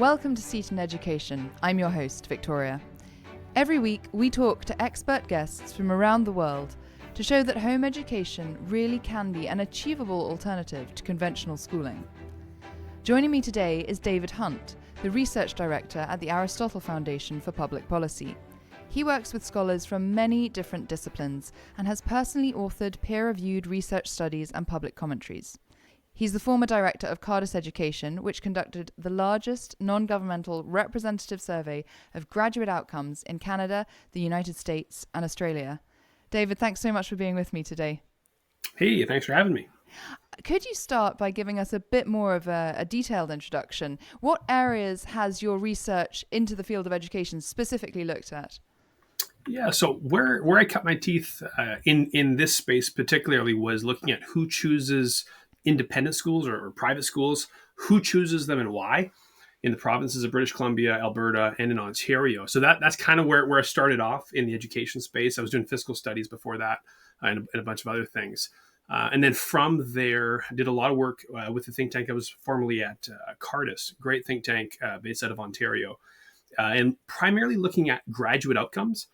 Welcome to Seatton Education. I'm your host, Victoria. Every week, we talk to expert guests from around the world to show that home education really can be an achievable alternative to conventional schooling. Joining me today is David Hunt, the Research Director at the Aristotle Foundation for Public Policy. He works with scholars from many different disciplines and has personally authored peer-reviewed research studies and public commentaries. He's the former director of Cardiff Education, which conducted the largest non-governmental representative survey of graduate outcomes in Canada, the United States, and Australia. David, thanks so much for being with me today. Hey, thanks for having me. Could you start by giving us a bit more of a detailed introduction? What areas has your research into the field of education specifically looked at? Yeah, so where I cut my teeth in this space particularly was looking at who chooses independent schools or private schools, who chooses them and why in the provinces of British Columbia, Alberta, and in Ontario. So that's kind of where I started off in the education space. I was doing fiscal studies before that and a bunch of other things. And then from there, I did a lot of work with the think tank. I was formerly at Cardiff, great think tank based out of Ontario, and primarily looking at graduate outcomes.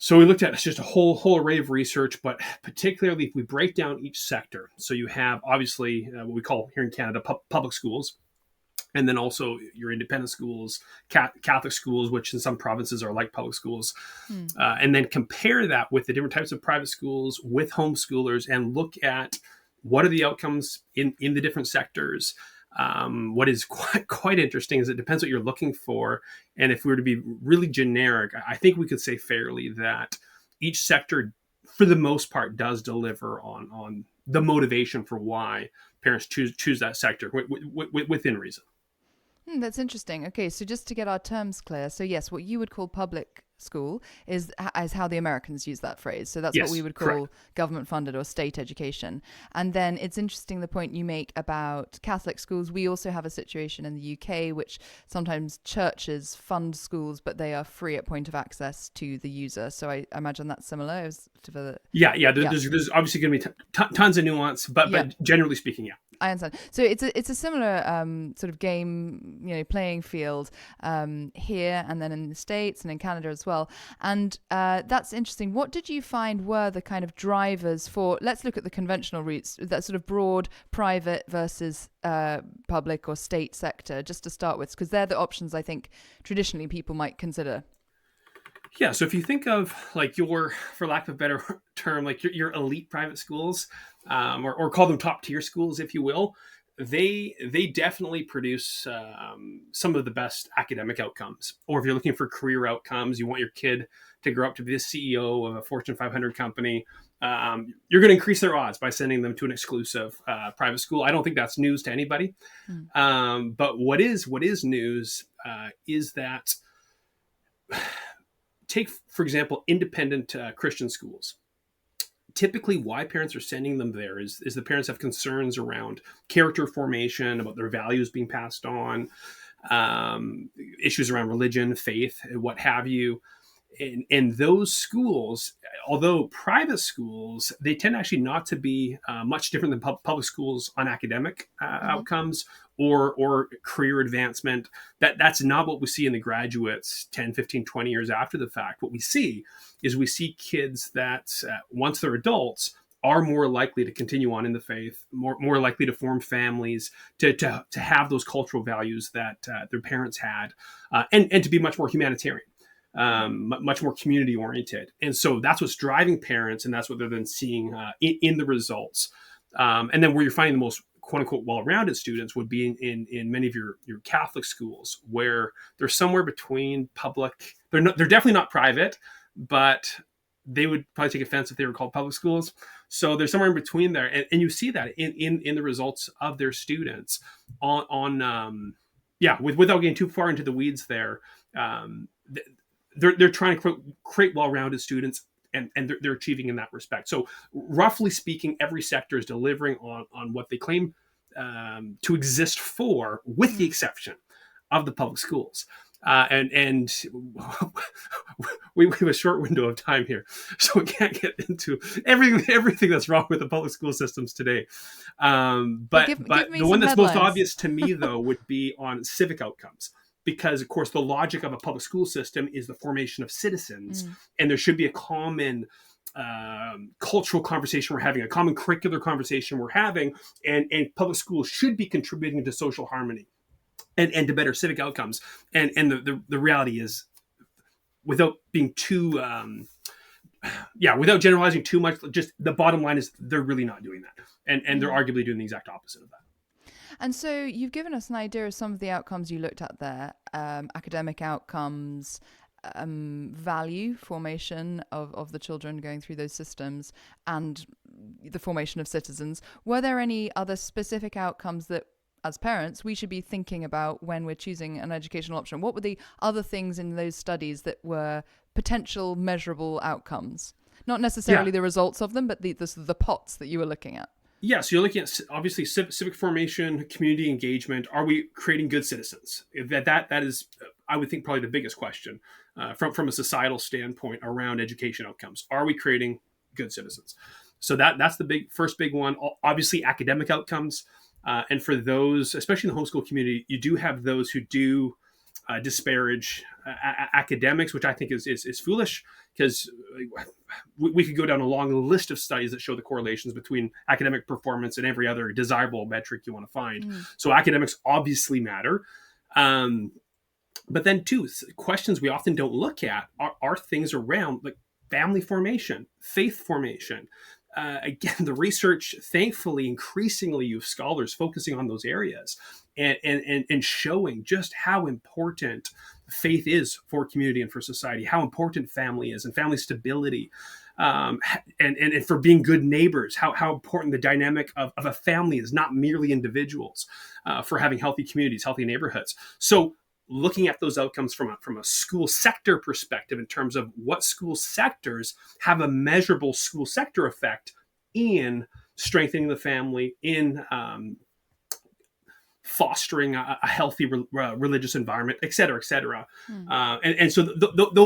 So we looked at just a whole array of research, but particularly if we break down each sector. So you have obviously what we call here in Canada public schools, and then also your independent schools, Catholic schools, which in some provinces are like public schools, and then compare that with the different types of private schools with homeschoolers and look at what are the outcomes in the different sectors. What is quite interesting is it depends what you're looking for. And if we were to be really generic, I think we could say fairly that each sector, for the most part, does deliver on the motivation for why parents choose that sector within reason. That's interesting. Okay, so just to get our terms clear. So yes, what you would call public school is how the Americans use that phrase. So that's what we would call government funded or state education. And then it's interesting the point you make about Catholic schools. We also have a situation in the UK which sometimes churches fund schools, but they are free at point of access to the user. So I imagine that's similar. There's obviously going to be tons of nuance, but generally speaking, yeah. I understand. So it's a similar sort of game, playing field here and then in the States and in Canada as well. And that's interesting. What did you find were the kind of drivers for, let's look at the conventional routes, that sort of broad private versus public or state sector, just to start with, because they're the options I think traditionally people might consider. Yeah, so if you think of like for lack of a better term, like your elite private schools, or call them top tier schools, if you will, they definitely produce some of the best academic outcomes. Or if you're looking for career outcomes, you want your kid to grow up to be the CEO of a Fortune 500 company, you're going to increase their odds by sending them to an exclusive private school. I don't think that's news to anybody. But what is news is that take, for example, independent Christian schools. Typically, why parents are sending them there is the parents have concerns around character formation, about their values being passed on, issues around religion, faith, what have you. And those schools, although private schools, they tend actually not to be much different than public schools on academic outcomes or career advancement. That's not what we see in the graduates 10, 15, 20 years after the fact. What we see is kids that once they're adults are more likely to continue on in the faith, more likely to form families, to have those cultural values that their parents had, and to be much more humanitarian. Much more community oriented. And so that's what's driving parents, and that's what they're then seeing in the results. And then where you're finding the most quote unquote well-rounded students would be in many of your Catholic schools, where they're somewhere between public. They're definitely not private, but they would probably take offense if they were called public schools. So they're somewhere in between there. And you see that in the results of their students without getting too far into the weeds there. They're trying to create well-rounded students, and they're achieving in that respect. So roughly speaking, every sector is delivering on what they claim to exist for, with the exception of the public schools. And we have a short window of time here, so we can't get into everything that's wrong with the public school systems today. But give the one that's most obvious to me, though, would be on civic outcomes. because, of course, the logic of a public school system is the formation of citizens, and there should be a common cultural conversation we're having, a common curricular conversation we're having, and public schools should be contributing to social harmony and to better civic outcomes. And the reality is, without being too without generalizing too much, just the bottom line is they're really not doing that, and they're arguably doing the exact opposite of that. And so you've given us an idea of some of the outcomes you looked at there, academic outcomes, value formation of the children going through those systems, and the formation of citizens. Were there any other specific outcomes that, as parents, we should be thinking about when we're choosing an educational option? What were the other things in those studies that were potential measurable outcomes? Not necessarily the results of them, but the pots that you were looking at. Yeah, so you're looking at, obviously, civic formation, community engagement. Are we creating good citizens? That is, I would think, probably the biggest question from a societal standpoint around education outcomes. Are we creating good citizens? So that's the first big one. Obviously, academic outcomes. And for those, especially in the homeschool community, you do have those who do disparage academics, which I think is foolish, because we could go down a long list of studies that show the correlations between academic performance and every other desirable metric you want to find. So academics obviously matter. But then too, questions we often don't look at are things around like family formation, faith formation. Again, the research, thankfully, increasingly, you have scholars focusing on those areas and showing just how important faith is for community and for society, how important family is and family stability, and for being good neighbors, how important the dynamic of a family is, not merely individuals, for having healthy communities, healthy neighborhoods. So looking at those outcomes from a school sector perspective in terms of what school sectors have a measurable school sector effect in strengthening the family, in fostering a healthy religious environment, et cetera, et cetera. And so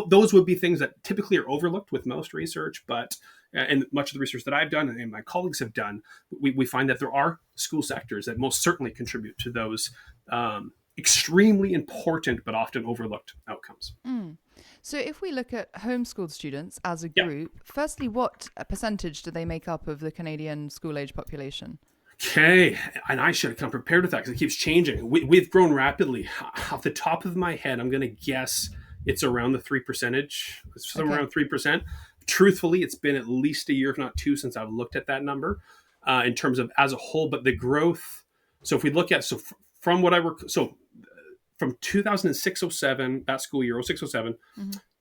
those would be things that typically are overlooked with most research, but and much of the research that I've done and my colleagues have done, we find that there are school sectors that most certainly contribute to those extremely important but often overlooked outcomes. So if we look at homeschooled students as a group, firstly, what percentage do they make up of the Canadian school-age population? Okay, and I should have come prepared with that because it keeps changing. We've grown rapidly. Off the top of my head, I'm going to guess it's around the 3%, somewhere around 3%. Truthfully, it's been at least a year, if not two, since I've looked at that number in terms of as a whole. But the growth, so if we look at, from what from 2006-07, that school year, 06-07,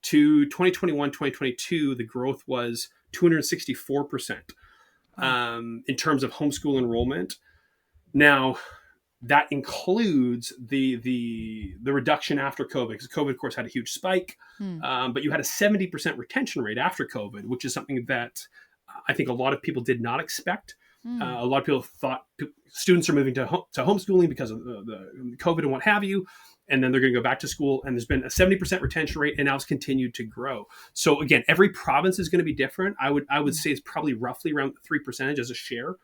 to 2021-2022, the growth was 264%. In terms of homeschool enrollment. Now, that includes the reduction after COVID, because COVID, of course, had a huge spike, but you had a 70% retention rate after COVID, which is something that I think a lot of people did not expect. A lot of people thought students are moving to homeschooling because of the COVID and what have you, and then they're going to go back to school, and there's been a 70% retention rate, and now it's continued to grow. So again, every province is going to be different. I would say it's probably roughly around 3% as a share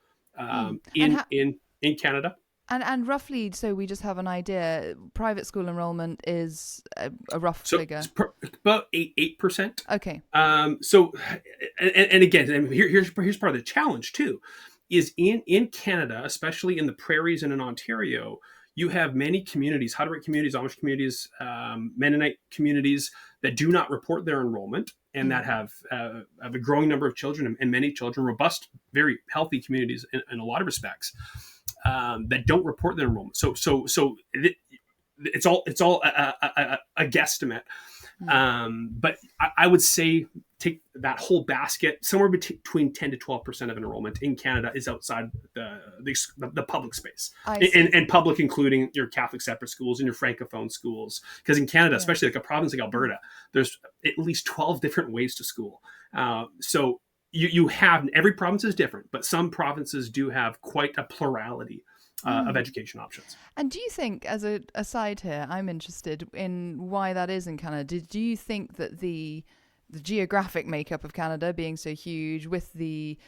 in Canada. And roughly, so we just have an idea, private school enrollment is a rough figure. It's about 8%. Okay. So, and again, here's part of the challenge too, is in Canada, especially in the prairies and in Ontario, you have many communities, Hutterite communities, Amish communities, Mennonite communities that do not report their enrollment and that have a growing number of children and many children, robust, very healthy communities in a lot of respects that don't report their enrollment. So it's all a guesstimate. But I would say take that whole basket, somewhere between 10 to 12% of enrollment in Canada is outside the public space, and public including your Catholic separate schools and your Francophone schools. Because in Canada, especially like a province like Alberta, there's at least 12 different ways to school. So you have, every province is different, but some provinces do have quite a plurality of education options. And do you think, as a aside here, I'm interested in why that is in Canada. Do you think that the geographic makeup of Canada being so huge, with the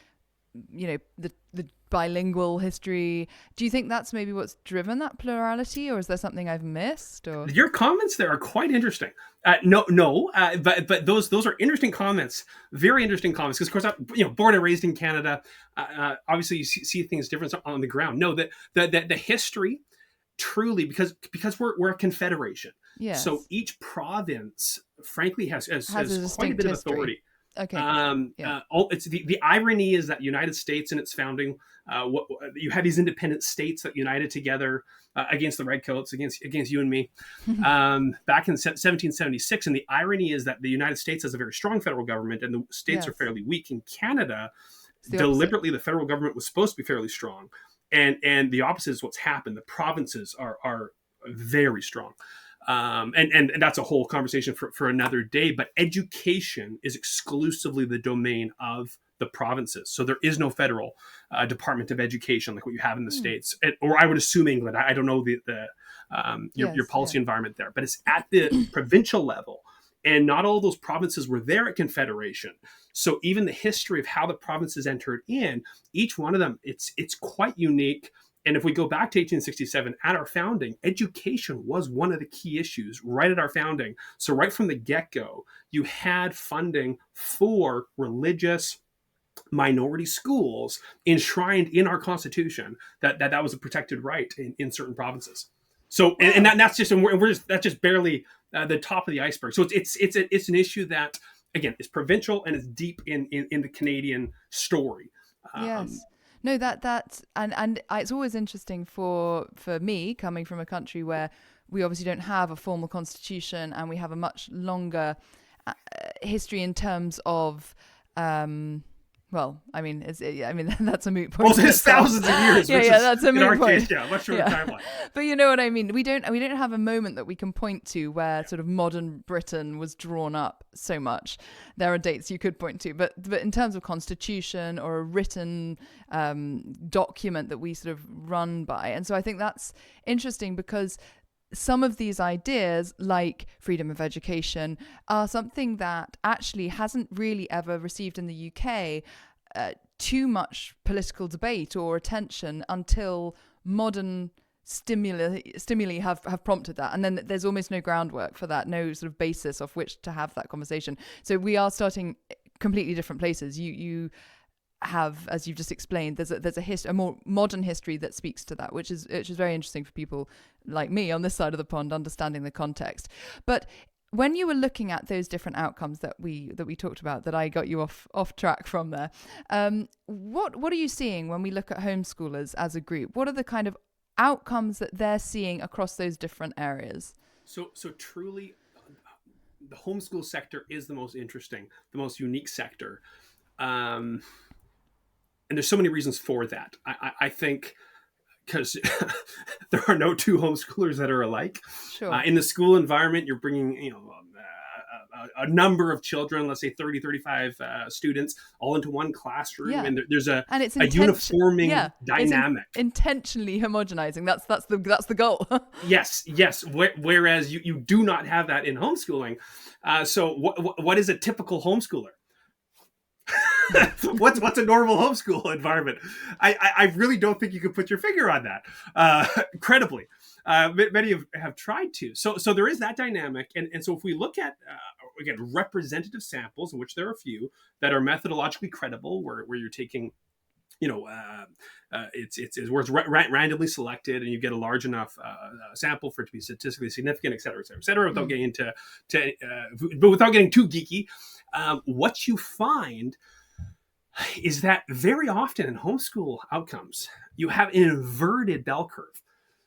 bilingual history. Do you think that's maybe what's driven that plurality, or is there something I've missed? Or your comments there are quite interesting. But those are interesting comments, very interesting comments. Because of course, born and raised in Canada, obviously you see things different on the ground. No, the history truly because we're a confederation. Yes. So each province, frankly, has quite a bit of history. authority. Okay. It's the irony is that the United States in its founding, you had these independent states that united together against the redcoats, against you and me, back in 1776. And the irony is that the United States has a very strong federal government, and the states are fairly weak. In Canada, deliberately, the federal government was supposed to be fairly strong, and the opposite is what's happened. The provinces are very strong. And that's a whole conversation for another day, but education is exclusively the domain of the provinces. So there is no federal Department of Education like what you have in the States, or I would assume England. I don't know your policy environment there, but it's at the provincial level. And not all those provinces were there at Confederation. So even the history of how the provinces entered in, each one of them, it's quite unique. And if we go back to 1867, at our founding, education was one of the key issues right at our founding. So right from the get-go, you had funding for religious minority schools enshrined in our Constitution that was a protected right in certain provinces. So and that's just that's just barely the top of the iceberg. So it's an issue that again is provincial and is deep in the Canadian story. Yes. No, that's and it's always interesting for me coming from a country where we obviously don't have a formal constitution and we have a much longer history in terms of that's a moot point. Well, it's thousands of years. That's a moot point. Much shorter timeline. But you know what I mean. We don't have a moment that we can point to where sort of modern Britain was drawn up so much. There are dates you could point to, but in terms of constitution or a written document that we sort of run by, and so I think that's interesting because some of these ideas, like freedom of education, are something that actually hasn't really ever received in the UK too much political debate or attention until modern stimuli have prompted that. And then there's almost no groundwork for that, no sort of basis of which to have that conversation. So we are starting completely different places. You have, as you've just explained, there's a more modern history that speaks to that, which is very interesting for people like me on this side of the pond, understanding the context. But when you were looking at those different outcomes that we talked about, that I got you off track from there, what are you seeing when we look at homeschoolers as a group? What are the kind of outcomes that they're seeing across those different areas? So truly, the homeschool sector is the most interesting, the most unique sector. And there's so many reasons for that. I think because there are no two homeschoolers that are alike. Sure. In the school environment, you're bringing, a number of children, let's say 30, 35 students, all into one classroom. Yeah. And there's a uniforming dynamic. It's intentionally homogenizing. That's the goal. Yes. Whereas you do not have that in homeschooling. So what is a typical homeschooler? What's a normal homeschool environment? I really don't think you could put your finger on that credibly. Many have tried to. So there is that dynamic. And so if we look at, again, representative samples, in which there are a few that are methodologically credible, where you're taking, it's where it's randomly selected and you get a large enough sample for it to be statistically significant, et cetera, without getting into but without getting too geeky. What you find is that very often in homeschool outcomes, you have an inverted bell curve.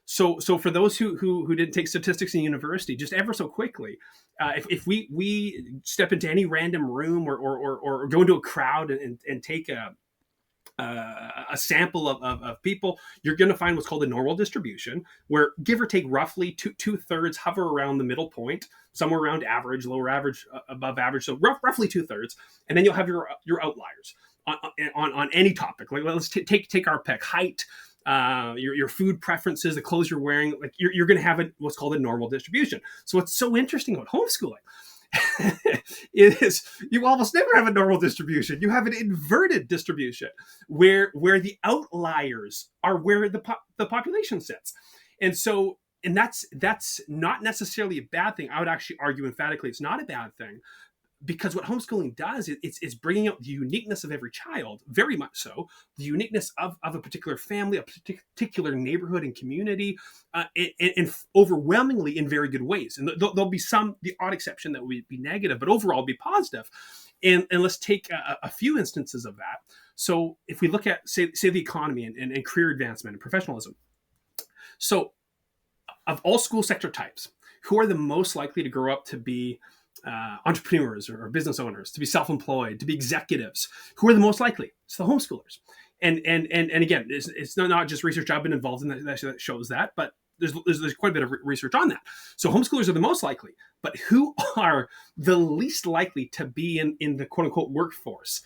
So for those who didn't take statistics in university, just ever so quickly, if we step into any random room or go into a crowd and take a sample of people, you're going to find what's called a normal distribution, where give or take roughly two-thirds hover around the middle point, somewhere around average, lower average, above average, so roughly two-thirds, and then you'll have your outliers on any topic. Like let's take our pick: height, your food preferences, the clothes you're wearing. Like you're going to have what's called a normal distribution. So what's so interesting about homeschooling you almost never have a normal distribution. You have an inverted distribution where the outliers are where the population sits. And so, and that's not necessarily a bad thing. I would actually argue emphatically it's not a bad thing, because what homeschooling does is it's bringing out the uniqueness of every child, very much so, the uniqueness of a particular family, a particular neighborhood and community, and overwhelmingly in very good ways. And there'll be the odd exception that will be negative, but overall be positive. And let's take a few instances of that. So if we look at, say the economy and career advancement and professionalism. So of all school sector types, who are the most likely to grow up to be entrepreneurs or business owners, to be self-employed, to be executives? Who are the most likely? It's the homeschoolers. And again, it's not just research I've been involved in that shows that, but there's quite a bit of research on that. So homeschoolers are the most likely, but who are the least likely to be in the quote unquote workforce?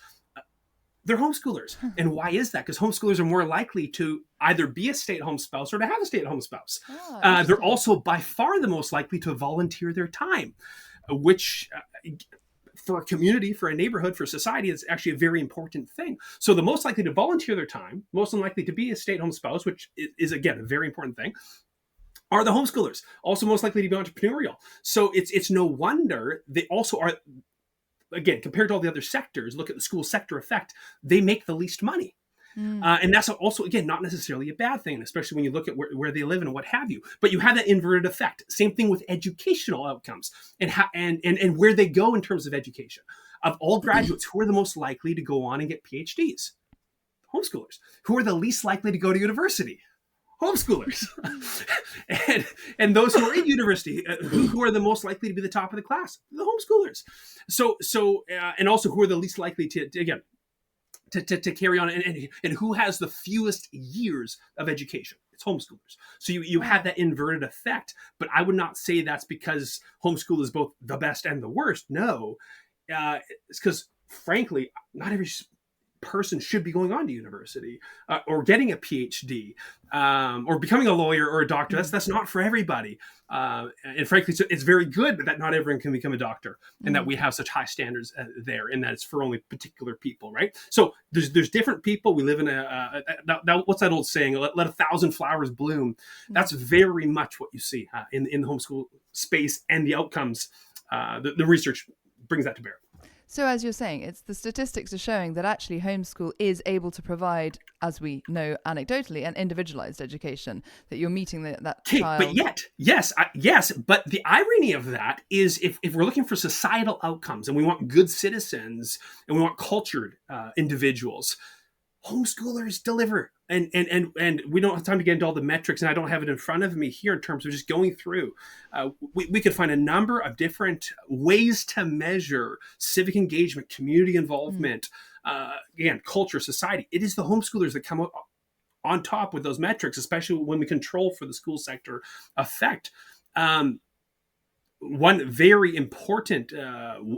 They're homeschoolers. And why is that? Because homeschoolers are more likely to either be a stay-at-home spouse or to have a stay-at-home spouse. They're also by far the most likely to volunteer their time, which for a community, for a neighborhood, for society, is actually a very important thing. So the most likely to volunteer their time, most unlikely to be a stay-at-home spouse, which is again, a very important thing, are the homeschoolers. Also most likely to be entrepreneurial. So it's no wonder they also are, again, compared to all the other sectors, look at the school sector effect, they make the least money. And that's also, again, not necessarily a bad thing, especially when you look at where they live and what have you. But you have that inverted effect. Same thing with educational outcomes and where they go in terms of education. Of all graduates, who are the most likely to go on and get PhDs? Homeschoolers. Who are the least likely to go to university? Homeschoolers. and those who are in university, who are the most likely to be the top of the class? The homeschoolers. So and also who are the least likely to again, to carry on, and who has the fewest years of education? It's homeschoolers. So you have that inverted effect, but I would not say that's because homeschool is both the best and the worst. No, it's because, frankly, not every person should be going on to university or getting a PhD or becoming a lawyer or a doctor. That's not for everybody. And frankly, it's very good that not everyone can become a doctor and that we have such high standards there, and that it's for only particular people, right? So there's different people. We live in what's that old saying? Let 1,000 flowers bloom. That's very much what you see in the homeschool space, and the outcomes. The research brings that to bear. So as you're saying, it's the statistics are showing that actually homeschool is able to provide, as we know anecdotally, an individualized education, that you're meeting that child. But yet, yes. But the irony of that is if we're looking for societal outcomes and we want good citizens and we want cultured individuals, homeschoolers deliver. And we don't have time to get into all the metrics, and I don't have it in front of me here in terms of just going through. We could find a number of different ways to measure civic engagement, community involvement, again, culture, society. It is the homeschoolers that come on top with those metrics, especially when we control for the school sector effect. One very important,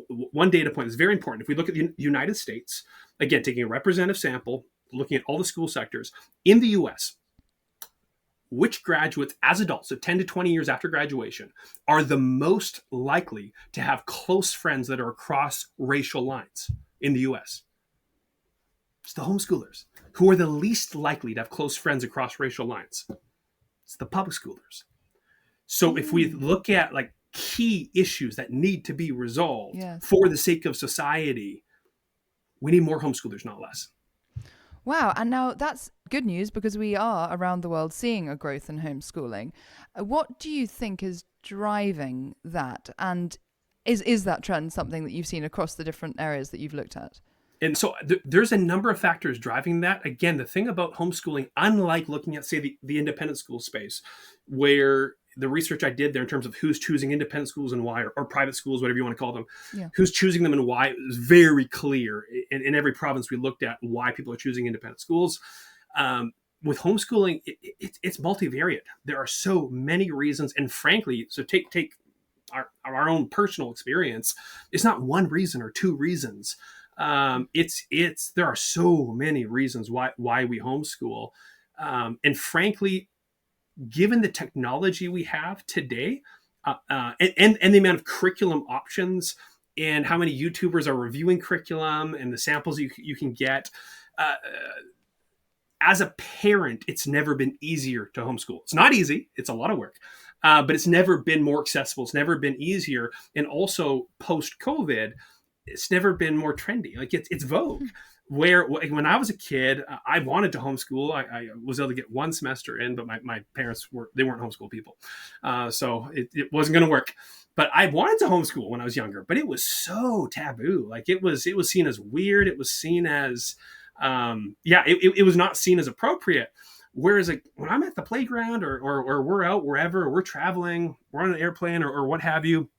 one data point is very important. If we look at the United States, again, taking a representative sample, looking at all the school sectors in the US, which graduates as adults, so 10 to 20 years after graduation, are the most likely to have close friends that are across racial lines in the US? It's the homeschoolers. Who are the least likely to have close friends across racial lines? It's the public schoolers. So if we look at like key issues that need to be resolved for the sake of society, we need more homeschoolers, not less. Wow. And now that's good news, because we are around the world seeing a growth in homeschooling. What do you think is driving that? And is that trend something that you've seen across the different areas that you've looked at? And so there's a number of factors driving that. Again, the thing about homeschooling, unlike looking at, say, the independent school space, where the research I did there in terms of who's choosing independent schools and why, or private schools, whatever you want to call them, who's choosing them and why, it was very clear in every province we looked at why people are choosing independent schools. With homeschooling, it's multivariate. There are so many reasons. And frankly, so take our own personal experience. It's not one reason or two reasons. There are so many reasons why we homeschool. And frankly, given the technology we have today, and the amount of curriculum options and how many YouTubers are reviewing curriculum and the samples you can get. Uh, as a parent, it's never been easier to homeschool. It's not easy. It's a lot of work. But it's never been more accessible. It's never been easier. And also post-COVID, it's never been more trendy. Like it's vogue. Where when I was a kid, I wanted to homeschool. I was able to get one semester in, but my parents weren't homeschool people. So it wasn't going to work. But I wanted to homeschool when I was younger, but it was so taboo. Like it was seen as weird. It was seen as, it was not seen as appropriate. Whereas like when I'm at the playground or we're out wherever, or we're traveling, we're on an airplane or what have you,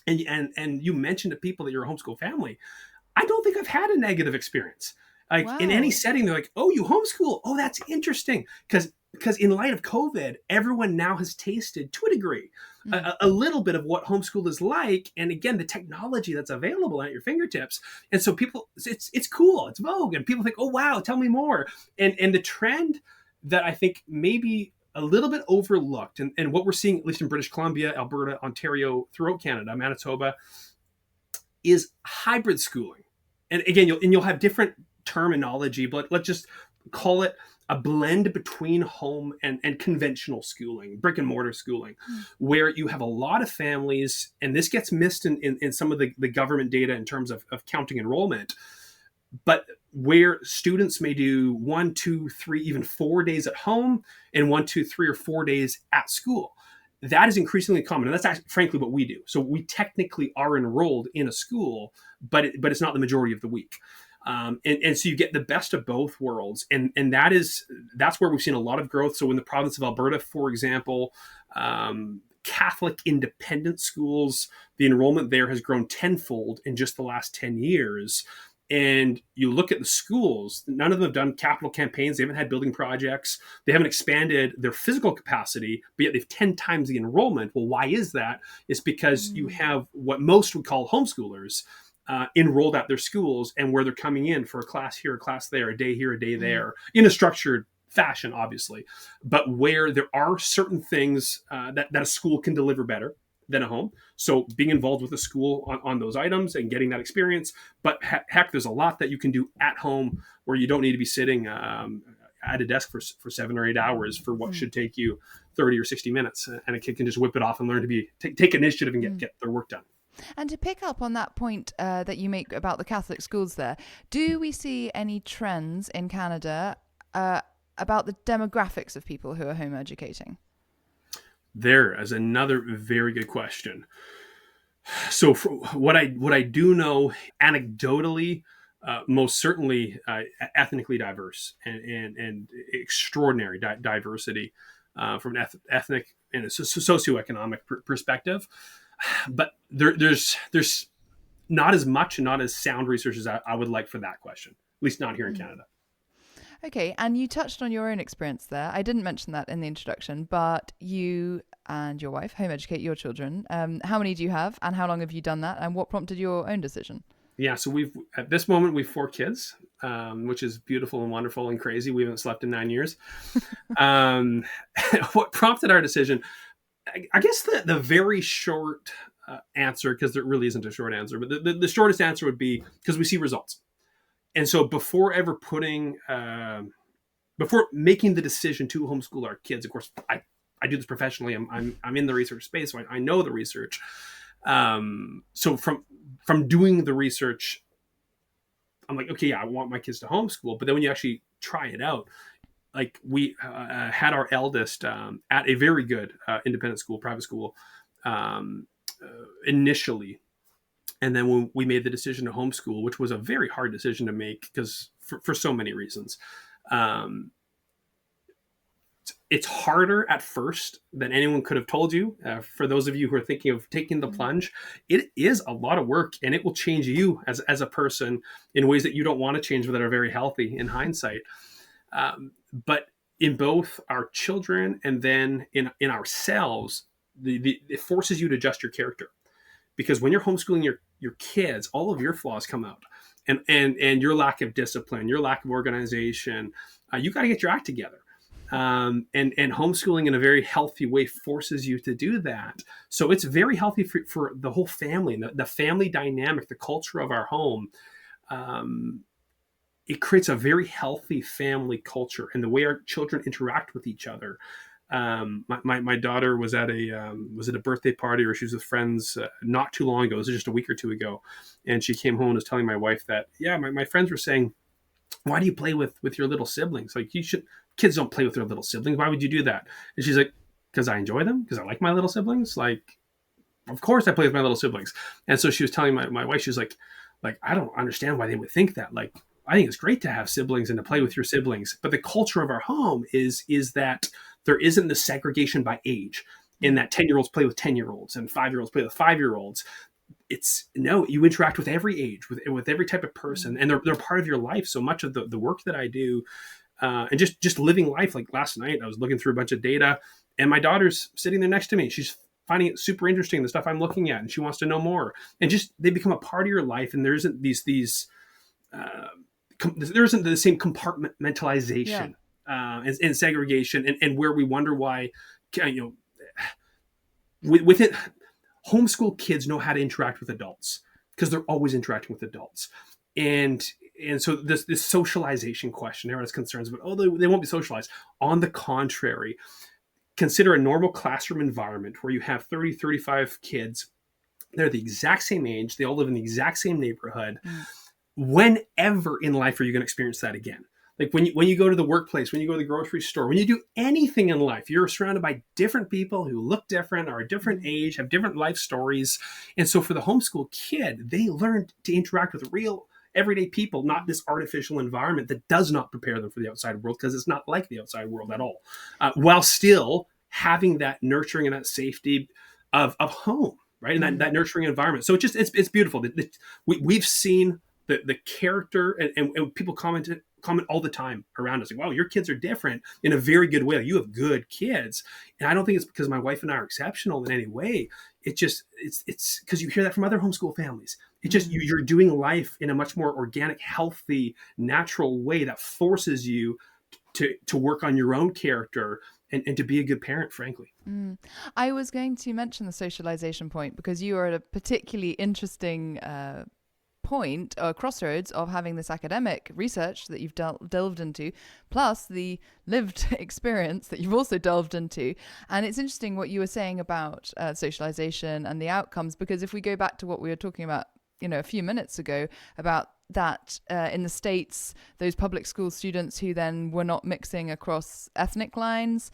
and you mention to people that you're a homeschool family, I don't think I've had a negative experience. Like Wow. in any setting, they're like, "Oh, you homeschool? Oh, that's interesting." Because in light of COVID, everyone now has tasted to a degree a little bit of what homeschool is like, and again, the technology that's available at your fingertips. And so people, it's cool, it's vogue, and people think, "Oh, wow, tell me more." And the trend that I think maybe a little bit overlooked, and what we're seeing at least in British Columbia, Alberta, Ontario, throughout Canada, Manitoba, is hybrid schooling. And again, you'll have different terminology, but let's just call it a blend between home and conventional schooling, brick and mortar schooling, where you have a lot of families, and this gets missed in some of the government data in terms of counting enrollment, but where students may do 1, 2, 3, even 4 days at home and 1, 2, 3, or 4 days at school. That is increasingly common, and that's actually, frankly, what we do. So we technically are enrolled in a school, but it's not the majority of the week. And so you get the best of both worlds, and that's where we've seen a lot of growth. So in the province of Alberta, for example, Catholic independent schools, the enrollment there has grown tenfold in just the last 10 years. And you look at the schools, none of them have done capital campaigns. They haven't had building projects. They haven't expanded their physical capacity, but yet they've 10 times the enrollment. Well, why is that? It's because you have what most would call homeschoolers enrolled at their schools, and where they're coming in for a class here, a class there, a day here, a day there, in a structured fashion, obviously, but where there are certain things that a school can deliver better than a home. So being involved with a school on those items and getting that experience. But heck, there's a lot that you can do at home where you don't need to be sitting at a desk for 7 or 8 hours for what should take you 30 or 60 minutes. And a kid can just whip it off and learn to take initiative and get their work done. And to pick up on that point that you make about the Catholic schools there, do we see any trends in Canada about the demographics of people who are home educating? There is another very good question. So what I do know anecdotally, most certainly ethnically diverse and extraordinary diversity from an ethnic and a socioeconomic perspective. But there's not as much and not as sound research as I would like for that question, at least not here in Canada. Okay, and you touched on your own experience there. I didn't mention that in the introduction, but you and your wife home educate your children. How many do you have, and how long have you done that, and what prompted your own decision? Yeah, so at this moment we've 4 kids, which is beautiful and wonderful and crazy. We haven't slept in 9 years. What prompted our decision? I guess the very short answer, because there really isn't a short answer, but the shortest answer would be because we see results. And so before making the decision to homeschool our kids, of course, I do this professionally. I'm in the research space, so I know the research. So from doing the research, I'm like, okay, yeah, I want my kids to homeschool. But then when you actually try it out, like we had our eldest at a very good independent school, private school, initially. And then when we made the decision to homeschool, which was a very hard decision to make because for so many reasons, it's harder at first than anyone could have told you. For those of you who are thinking of taking the plunge, it is a lot of work, and it will change you as a person in ways that you don't want to change, but that are very healthy in hindsight. But in both our children and then in ourselves, it forces you to adjust your character. Because when you're homeschooling your kids, all of your flaws come out, and your lack of discipline, your lack of organization, you got to get your act together. And homeschooling in a very healthy way forces you to do that. So it's very healthy for the whole family, and the family dynamic, the culture of our home. Um, it creates a very healthy family culture, and the way our children interact with each other. My daughter was at a birthday party, or she was with friends not too long ago. This was just a week or two ago, and she came home and was telling my wife that, yeah, my friends were saying, why do you play with your little siblings? Like, you should, kids don't play with their little siblings. Why would you do that? And she's like, because I enjoy them, because I like my little siblings. Like, of course I play with my little siblings. And so she was telling my wife, she was like, I don't understand why they would think that. Like, I think it's great to have siblings and to play with your siblings. But the culture of our home is that there isn't the segregation by age, in that 10-year-olds play with 10-year-olds and 5-year-olds play with 5-year-olds. It's no, you interact with every age, with every type of person, and they're part of your life. So much of the work that I do, and just living life. Like last night, I was looking through a bunch of data, and my daughter's sitting there next to me. She's finding it super interesting, the stuff I'm looking at, and she wants to know more. And just they become a part of your life, and there isn't there isn't the same compartmentalization and segregation, and where we wonder why, with it, homeschool kids know how to interact with adults because they're always interacting with adults. And so this socialization question, everyone has concerns about, they won't be socialized. On the contrary, consider a normal classroom environment where you have 30, 35 kids. They're the exact same age. They all live in the exact same neighborhood. Whenever in life are you going to experience that again? Like when you go to the workplace, when you go to the grocery store, when you do anything in life, you're surrounded by different people who look different, are a different age, have different life stories. And so for the homeschool kid, they learn to interact with real everyday people, not this artificial environment that does not prepare them for the outside world, because it's not like the outside world at all, while still having that nurturing and that safety of home, right? And that nurturing environment. So it's beautiful. We've seen the character, and people comment all the time around us, like, wow, your kids are different in a very good way. Like, you have good kids. And I don't think it's because my wife and I are exceptional in any way. It's because you hear that from other homeschool families. It just, you're doing life in a much more organic, healthy, natural way that forces you to work on your own character and to be a good parent, frankly. I was going to mention the socialization point because you are at a particularly interesting point or crossroads of having this academic research that you've delved into, plus the lived experience that you've also delved into. And it's interesting what you were saying about socialization and the outcomes, because if we go back to what we were talking about, a few minutes ago about that in the States, those public school students who then were not mixing across ethnic lines,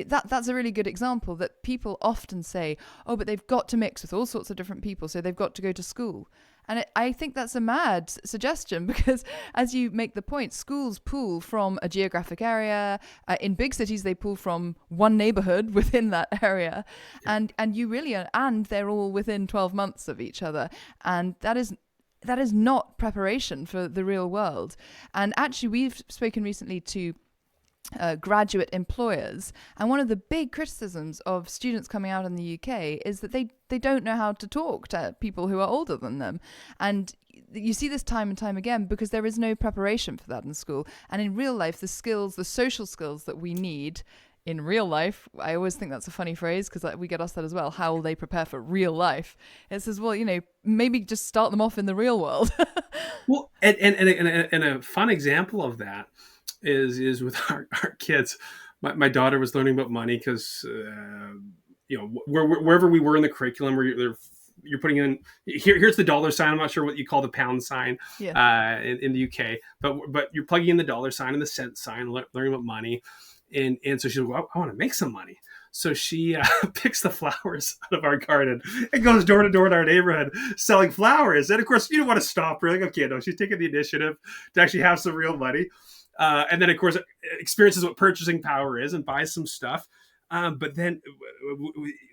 that's a really good example that people often say, oh, but they've got to mix with all sorts of different people, so they've got to go to school. And I think that's a mad suggestion because, as you make the point, schools pull from a geographic area. In big cities, they pull from one neighborhood within that area. Yeah. And you really are, and they're all within 12 months of each other. And that is not preparation for the real world. And actually, we've spoken recently to graduate employers, and one of the big criticisms of students coming out in the UK is that they don't know how to talk to people who are older than them. And you see this time and time again because there is no preparation for that in school. And in real life, the social skills that we need in real life, I always think that's a funny phrase because we get asked that as well. How will they prepare for real life? It says, well, maybe just start them off in the real world. Well, and a fun example of that is with our kids. My daughter was learning about money because wherever we were in the curriculum, where you're putting in here's the dollar sign. I'm not sure what you call the pound sign in the UK, but you're plugging in the dollar sign and the cent sign, learning about money, and so she's like, well, I want to make some money. So she picks the flowers out of our garden and goes door to door in our neighborhood selling flowers. And of course, you don't want to stop her. Like, okay, no, she's taking the initiative to actually have some real money. And then, of course, experiences what purchasing power is and buys some stuff. But then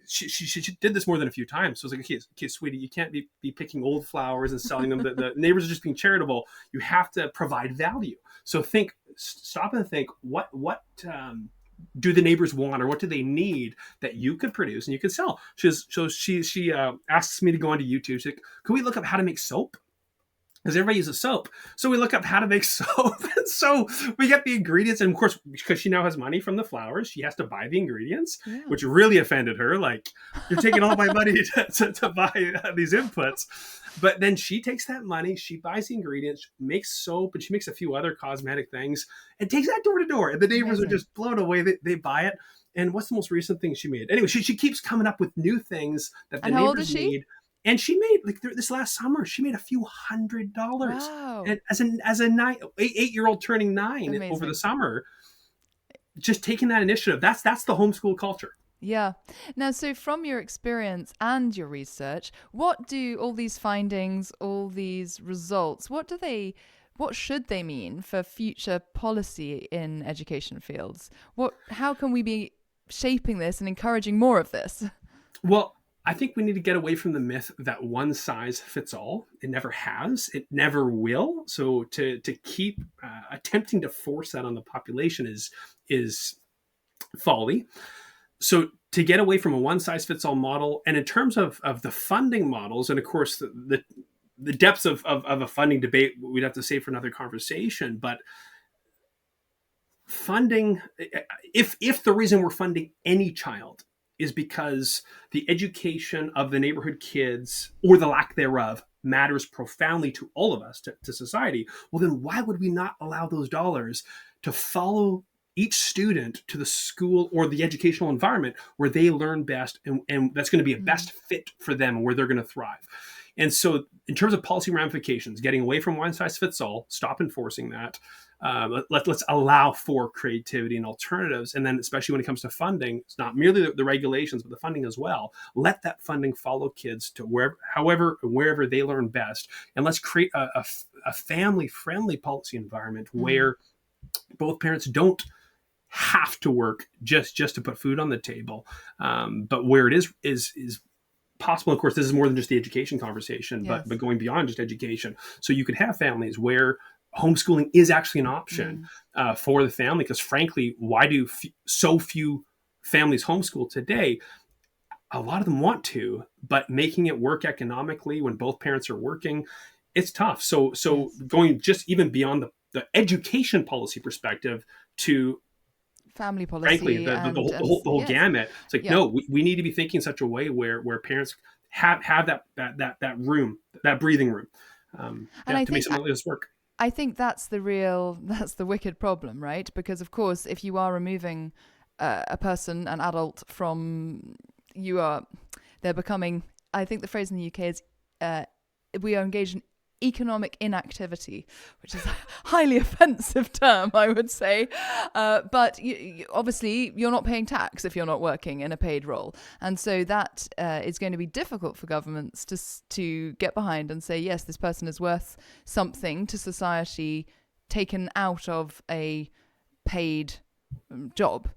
she did this more than a few times. So I was like, okay, sweetie, you can't be picking old flowers and selling them. The neighbors are just being charitable. You have to provide value. So stop and think, what do the neighbors want, or what do they need that you could produce and you could sell? She asks me to go onto YouTube. She's like, can we look up how to make soap? because everybody uses soap. So we look up how to make soap. And so we get the ingredients. And of course, because she now has money from the flowers, she has to buy the ingredients, which really offended her. Like, you're taking all my money to buy these inputs. But then she takes that money, she buys the ingredients, makes soap, and she makes a few other cosmetic things and takes that door to door. And the neighbors are just blown away. They buy it. And what's the most recent thing she made? Anyway, she keeps coming up with new things that the neighbors need. And she made, like, this last summer, she made a few $100. Wow. And as a 8-year-old turning 9 Amazing. Over the summer, just taking that initiative. That's the homeschool culture. Yeah. Now, so from your experience and your research, what do all these findings, all these results, what should they mean for future policy in education fields? How can we be shaping this and encouraging more of this? Well, I think we need to get away from the myth that one size fits all. It never has. It never will. So to keep attempting to force that on the population is folly. So to get away from a one size fits all model, and in terms of the funding models, and of course the depths of a funding debate, we'd have to save for another conversation. But funding, if the reason we're funding any child is because the education of the neighborhood kids, or the lack thereof, matters profoundly to all of us, to society, well, then why would we not allow those dollars to follow each student to the school or the educational environment where they learn best, and that's going to be a best fit for them, where they're going to thrive? And so in terms of policy ramifications, getting away from one size fits all, stop enforcing that. Let's allow for creativity and alternatives. And then especially when it comes to funding, it's not merely the regulations, but the funding as well. Let that funding follow kids to wherever they learn best. And let's create a family-friendly policy environment where both parents don't have to work just to put food on the table, but where it is possible. Of course, this is more than just the education conversation, but going beyond just education. So you could have families where homeschooling is actually an option for the family, because frankly, why do so few families homeschool today? A lot of them want to, but making it work economically when both parents are working, it's tough. So going just even beyond the education policy perspective to family policy, frankly, the whole gamut. It's like, no, we need to be thinking in such a way where parents have that room, that breathing room, to make something like this work. I think that's the wicked problem, right? Because of course, if you are removing a person, an adult, they're becoming, I think the phrase in the UK is, we are engaged in economic inactivity, which is a highly offensive term, I would say. But obviously, you're not paying tax if you're not working in a paid role. And so that is going to be difficult for governments to get behind and say, yes, this person is worth something to society, taken out of a paid job.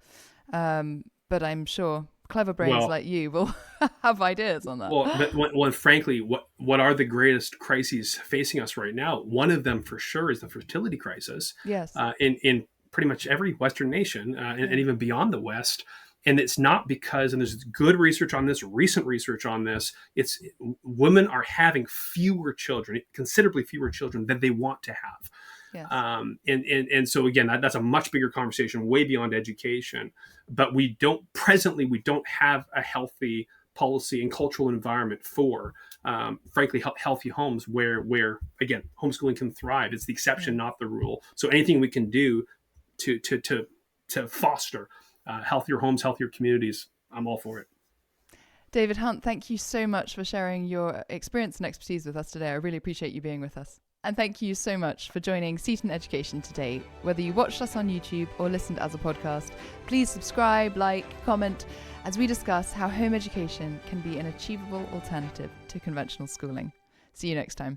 But I'm sure clever brains like you will have ideas on that. Well, frankly, what are the greatest crises facing us right now? One of them for sure is the fertility crisis. Yes. In pretty much every Western nation, and even beyond the West. And it's not because, and there's good research on this, recent research on this, it's women are having fewer children, considerably fewer children than they want to have. Yes. And so again, that's a much bigger conversation, way beyond education. But we don't have a healthy policy and cultural environment for, frankly, healthy homes where again, homeschooling can thrive. It's the exception, not the rule. So anything we can do to foster healthier homes, healthier communities, I'm all for it. David Hunt, thank you so much for sharing your experience and expertise with us today. I really appreciate you being with us. And thank you so much for joining Seatton Education today. Whether you watched us on YouTube or listened as a podcast, please subscribe, like, comment, as we discuss how home education can be an achievable alternative to conventional schooling. See you next time.